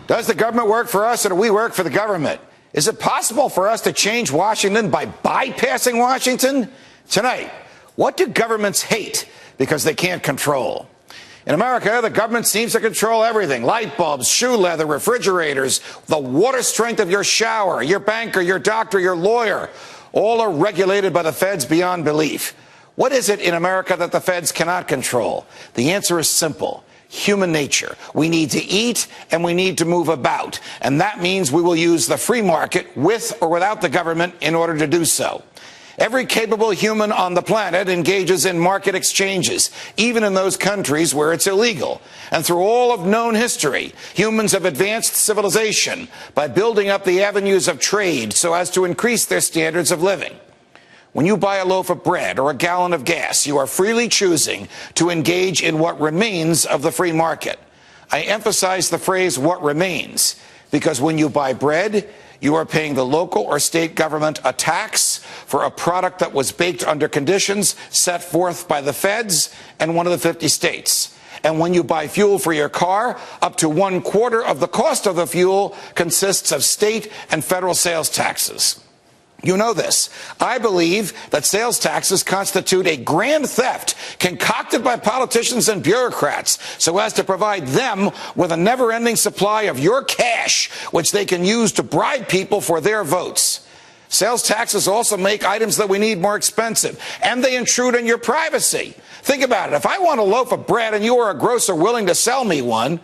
Does the government work for us or do we work for the government? Is it possible for us to change Washington by bypassing Washington? Tonight, what do governments hate because they can't control? In America, the government seems to control everything. Light bulbs, shoe leather, refrigerators, the water strength of your shower, your banker, your doctor, your lawyer. All are regulated by the feds beyond belief. What is it in America that the feds cannot control? The answer is simple. Human nature. We need to eat and we need to move about. And that means we will use the free market with or without the government in order to do so. Every capable human on the planet engages in market exchanges, even in those countries where it's illegal. And through all of known history, humans have advanced civilization by building up the avenues of trade so as to increase their standards of living. When you buy a loaf of bread or a gallon of gas, you are freely choosing to engage in what remains of the free market. I emphasize the phrase "what remains" because when you buy bread, you are paying the local or state government a tax for a product that was baked under conditions set forth by the feds and one of the 50 states. And when you buy fuel for your car, up to 1/4 of the cost of the fuel consists of state and federal sales taxes. You know this. I believe that sales taxes constitute a grand theft concocted by politicians and bureaucrats so as to provide them with a never-ending supply of your cash, which they can use to bribe people for their votes. Sales taxes also make items that we need more expensive, and they intrude on your privacy. Think about it. If I want a loaf of bread and you are a grocer willing to sell me one,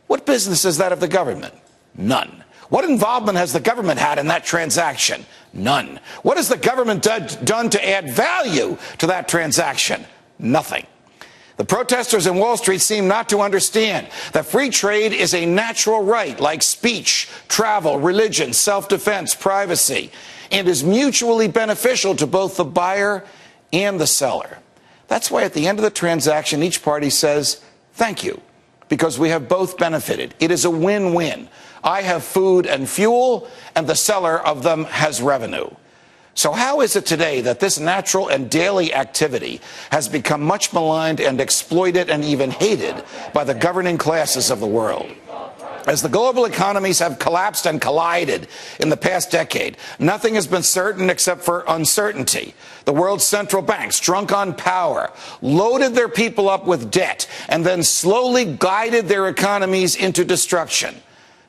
what business is that of the government? None. What involvement has the government had in that transaction? None. What has the government done to add value to that transaction? Nothing. The protesters in Wall Street seem not to understand that free trade is a natural right, like speech, travel, religion, self-defense, privacy, and is mutually beneficial to both the buyer and the seller. That's why at the end of the transaction, each party says, "Thank you," because we have both benefited. It is a win-win. I have food and fuel, and the seller of them has revenue. So how is it today that this natural and daily activity has become much maligned and exploited and even hated by the governing classes of the world? As the global economies have collapsed and collided in the past decade, nothing has been certain except for uncertainty. The world's central banks, drunk on power, loaded their people up with debt and then slowly guided their economies into destruction.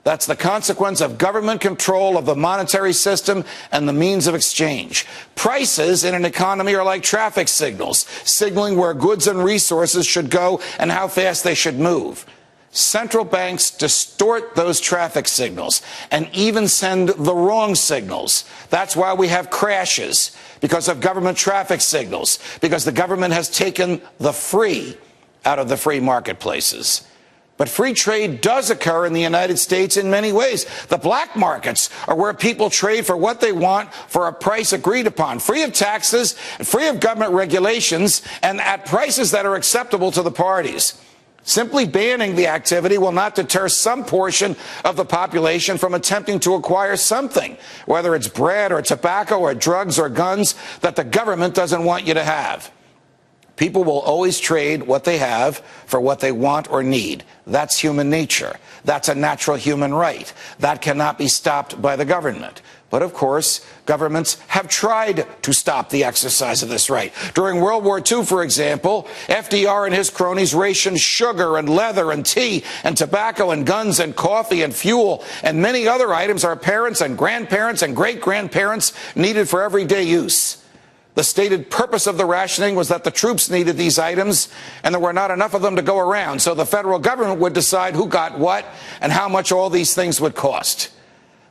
That's the consequence of government control of the monetary system and the means of exchange. Prices in an economy are like traffic signals, signaling where goods and resources should go and how fast they should move. Central banks distort those traffic signals and even send the wrong signals. That's why we have crashes, because of government traffic signals, because the government has taken the free out of the free marketplaces. But free trade does occur in the United States in many ways. The black markets are where people trade for what they want for a price agreed upon, free of taxes, free of government regulations, and at prices that are acceptable to the parties. Simply banning the activity will not deter some portion of the population from attempting to acquire something, whether it's bread or tobacco or drugs or guns, that the government doesn't want you to have. People will always trade what they have for what they want or need. That's human nature. That's a natural human right. That cannot be stopped by the government. But of course, governments have tried to stop the exercise of this right. During World War II, for example, FDR and his cronies rationed sugar and leather and tea and tobacco and guns and coffee and fuel and many other items our parents and grandparents and great-grandparents needed for everyday use. The stated purpose of the rationing was that the troops needed these items and there were not enough of them to go around, so the federal government would decide who got what and how much all these things would cost.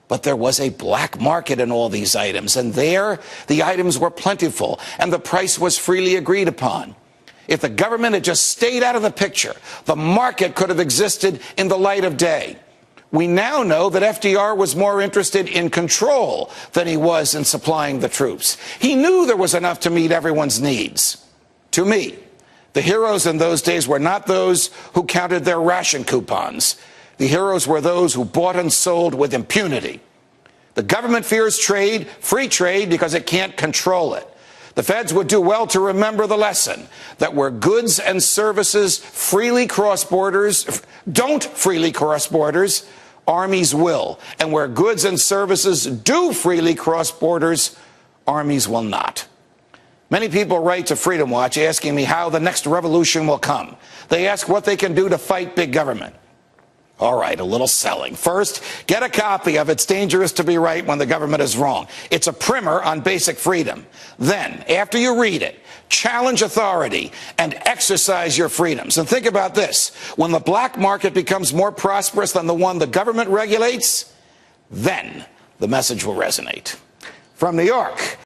But there was a black market in all these items, and there the items were plentiful and the price was freely agreed upon. If the government had just stayed out of the picture, the market could have existed in the light of day. We now know that FDR was more interested in control than he was in supplying the troops. He knew there was enough to meet everyone's needs. To me, the heroes in those days were not those who counted their ration coupons. The heroes were those who bought and sold with impunity. The government fears trade, free trade, because it can't control it. The feds would do well to remember the lesson that where goods and services don't freely cross borders, armies will. And where goods and services do freely cross borders, armies will not. Many people write to Freedom Watch asking me how the next revolution will come. They ask what they can do to fight big government. All right, a little selling. First, get a copy of It's Dangerous to Be Right When the Government is Wrong. It's a primer on basic freedom. Then, after you read it, challenge authority and exercise your freedoms. And think about this. When the black market becomes more prosperous than the one the government regulates, then the message will resonate. From New York,